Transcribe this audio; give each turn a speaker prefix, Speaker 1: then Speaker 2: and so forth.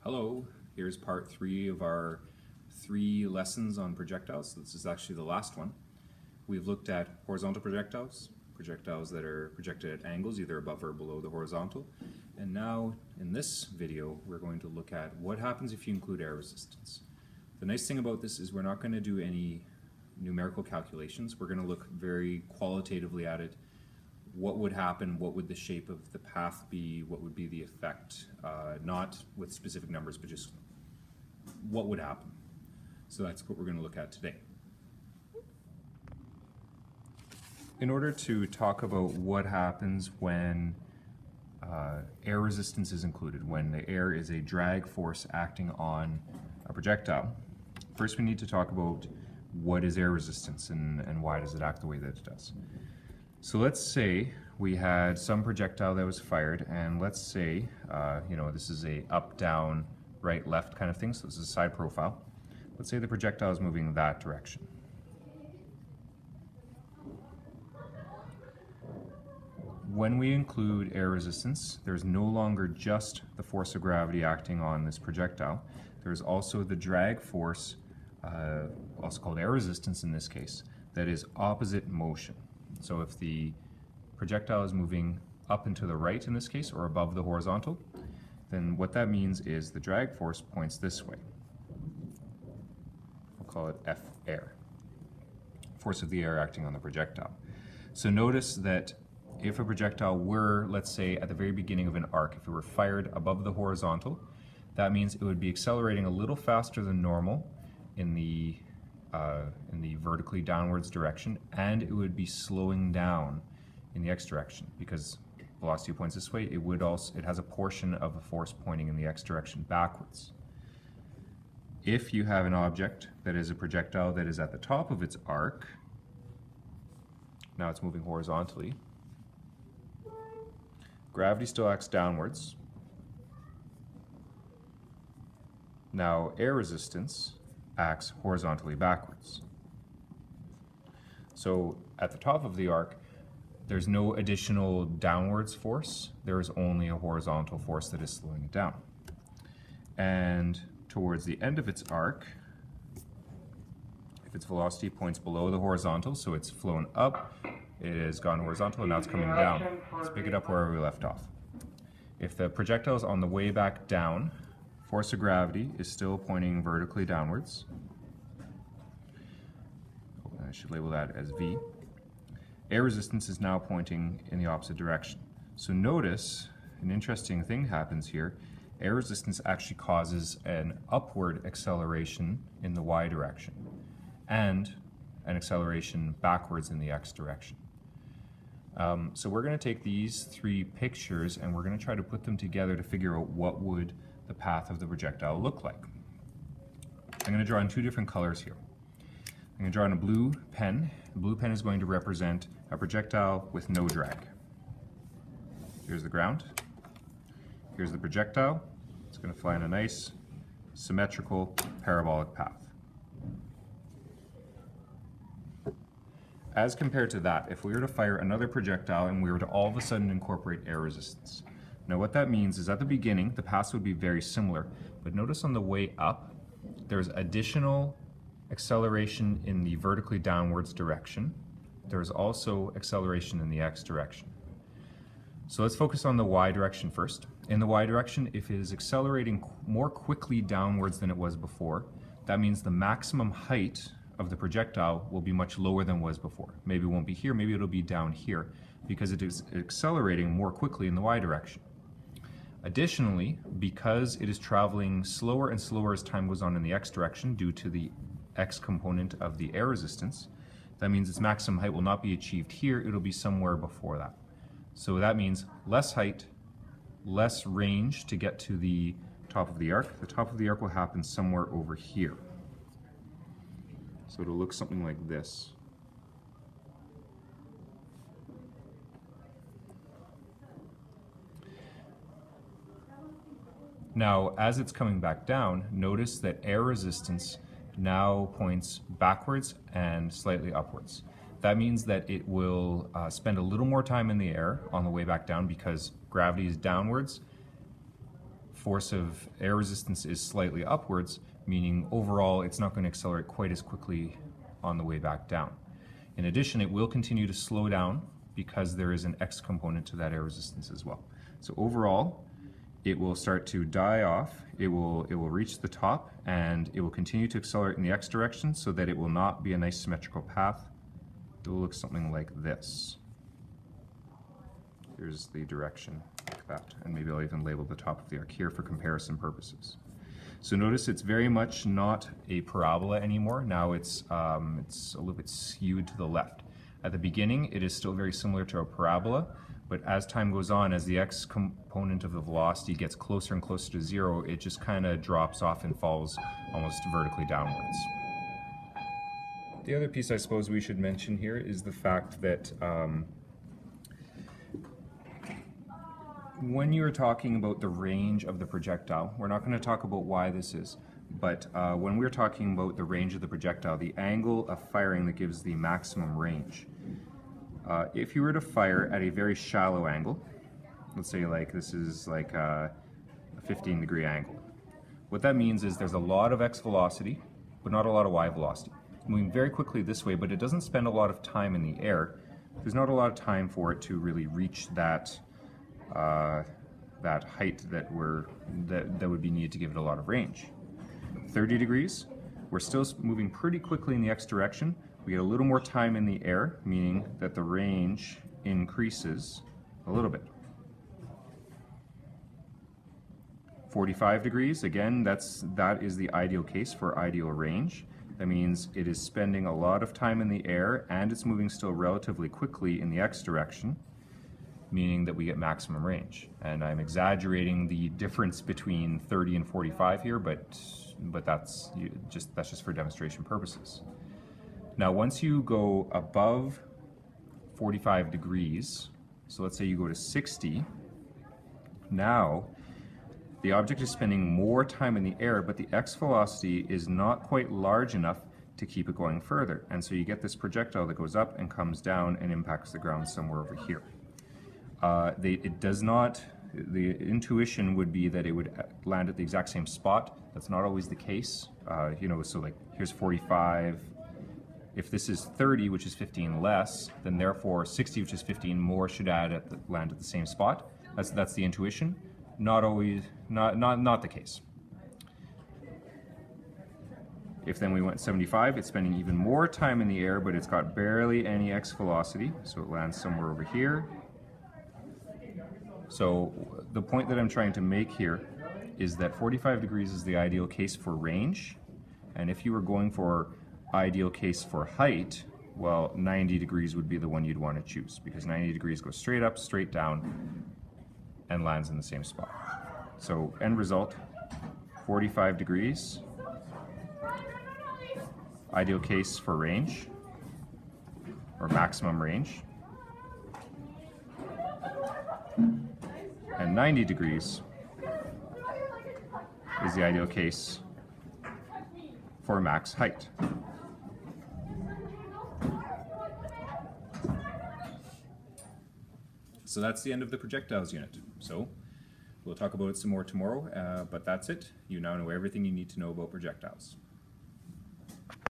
Speaker 1: Hello, here's part 3 of our 3 lessons on projectiles. This is actually the last one. We've looked at horizontal projectiles, projectiles that are projected at angles, either above or below the horizontal. And now, in this video, we're going to look at what happens if you include air resistance. The nice thing about this is we're not going to do any numerical calculations. We're going to look very qualitatively at it. What would happen, what would the shape of the path be, what would be the effect, not with specific numbers, but just what would happen. So that's what we're going to look at today. In order to talk about what happens when air resistance is included, when the air is a drag force acting on a projectile, first we need to talk about what is air resistance and why does it act the way that it does. So let's say we had some projectile that was fired, and let's say, this is a up, down, right, left kind of thing, so this is a side profile. Let's say the projectile is moving in that direction. When we include air resistance, there's no longer just the force of gravity acting on this projectile. There's also the drag force, also called air resistance in this case, that is opposite motion. So if the projectile is moving up and to the right in this case, or above the horizontal, then what that means is the drag force points this way. We'll call it F air, force of the air acting on the projectile. So notice that if a projectile were, let's say, at the very beginning of an arc, if it were fired above the horizontal, that means it would be accelerating a little faster than normal in the vertically downwards direction, and it would be slowing down in the x direction because velocity points this way. It has a portion of a force pointing in the x direction backwards. If you have an object that is a projectile that is at the top of its arc, now it's moving horizontally, gravity still acts downwards. Now air resistance acts horizontally backwards. So at the top of the arc, there's no additional downwards force, there is only a horizontal force that is slowing it down. And towards the end of its arc, if its velocity points below the horizontal, so it's flown up, it has gone horizontal, and now it's coming down. Let's pick it up where we left off. If the projectile is on the way back down, force of gravity is still pointing vertically downwards. I should label that as V. Air resistance is now pointing in the opposite direction. So notice an interesting thing happens here. Air resistance actually causes an upward acceleration in the y direction and an acceleration backwards in the x direction. So we're going to take these 3 pictures and we're going to try to put them together to figure out what would the path of the projectile look like. I'm going to draw in 2 different colors here. I'm going to draw in a blue pen. The blue pen is going to represent a projectile with no drag. Here's the ground. Here's the projectile. It's going to fly in a nice, symmetrical, parabolic path. As compared to that, if we were to fire another projectile and we were to all of a sudden incorporate air resistance. Now what that means is at the beginning, the paths would be very similar, but notice on the way up, there's additional acceleration in the vertically downwards direction. There's also acceleration in the x direction. So let's focus on the y direction first. In the y direction, if it is accelerating more quickly downwards than it was before, that means the maximum height of the projectile will be much lower than was before. Maybe it won't be here, maybe it'll be down here, because it is accelerating more quickly in the y direction. Additionally, because it is traveling slower and slower as time goes on in the x direction due to the x component of the air resistance, that means its maximum height will not be achieved here, it'll be somewhere before that. So that means less height, less range to get to the top of the arc. The top of the arc will happen somewhere over here. So it'll look something like this. Now, as it's coming back down, notice that air resistance now points backwards and slightly upwards. That means that it will spend a little more time in the air on the way back down because gravity is downwards, force of air resistance is slightly upwards, meaning overall it's not going to accelerate quite as quickly on the way back down. In addition, it will continue to slow down because there is an X component to that air resistance as well. So overall, it will start to die off, it will reach the top, and it will continue to accelerate in the X direction so that it will not be a nice symmetrical path. It will look something like this. Here's the direction, like that, and maybe I'll even label the top of the arc here for comparison purposes. So notice it's very much not a parabola anymore. Now it's a little bit skewed to the left. At the beginning, it is still very similar to a parabola, but as time goes on, as the X component of the velocity gets closer and closer to zero, it just kind of drops off and falls almost vertically downwards. The other piece I suppose we should mention here is the fact that when you're talking about the range of the projectile, we're not going to talk about why this is, but when we're talking about the range of the projectile, the angle of firing that gives the maximum range. If you were to fire at a very shallow angle, let's say like this is like a 15-degree angle, what that means is there's a lot of X velocity, but not a lot of Y velocity. It's moving very quickly this way, but it doesn't spend a lot of time in the air. There's not a lot of time for it to really reach that height that would be needed to give it a lot of range. 30 degrees, we're still moving pretty quickly in the X direction. We get a little more time in the air, meaning that the range increases a little bit. 45 degrees, again, that is the ideal case for ideal range. That means it is spending a lot of time in the air and it's moving still relatively quickly in the X direction, meaning that we get maximum range. And I'm exaggerating the difference between 30 and 45 here, but that's just for demonstration purposes. Now, once you go above 45 degrees, so let's say you go to 60, now the object is spending more time in the air, but the X velocity is not quite large enough to keep it going further. And so you get this projectile that goes up and comes down and impacts the ground somewhere over here. It does not, the intuition would be that it would land at the exact same spot. That's not always the case. So like here's 45. If this is 30, which is 15 less, then therefore 60, which is 15 more, should land at the same spot. That's the intuition. Not always, not the case. If then we went 75, it's spending even more time in the air, but it's got barely any X velocity, so it lands somewhere over here. So the point that I'm trying to make here is that 45 degrees is the ideal case for range, and if you were going for ideal case for height, well, 90 degrees would be the one you'd want to choose, because 90 degrees goes straight up, straight down, and lands in the same spot. So end result, 45 degrees, ideal case for range, or maximum range, and 90 degrees is the ideal case for max height. So that's the end of the projectiles unit. So we'll talk about it some more tomorrow, but that's it. You now know everything you need to know about projectiles.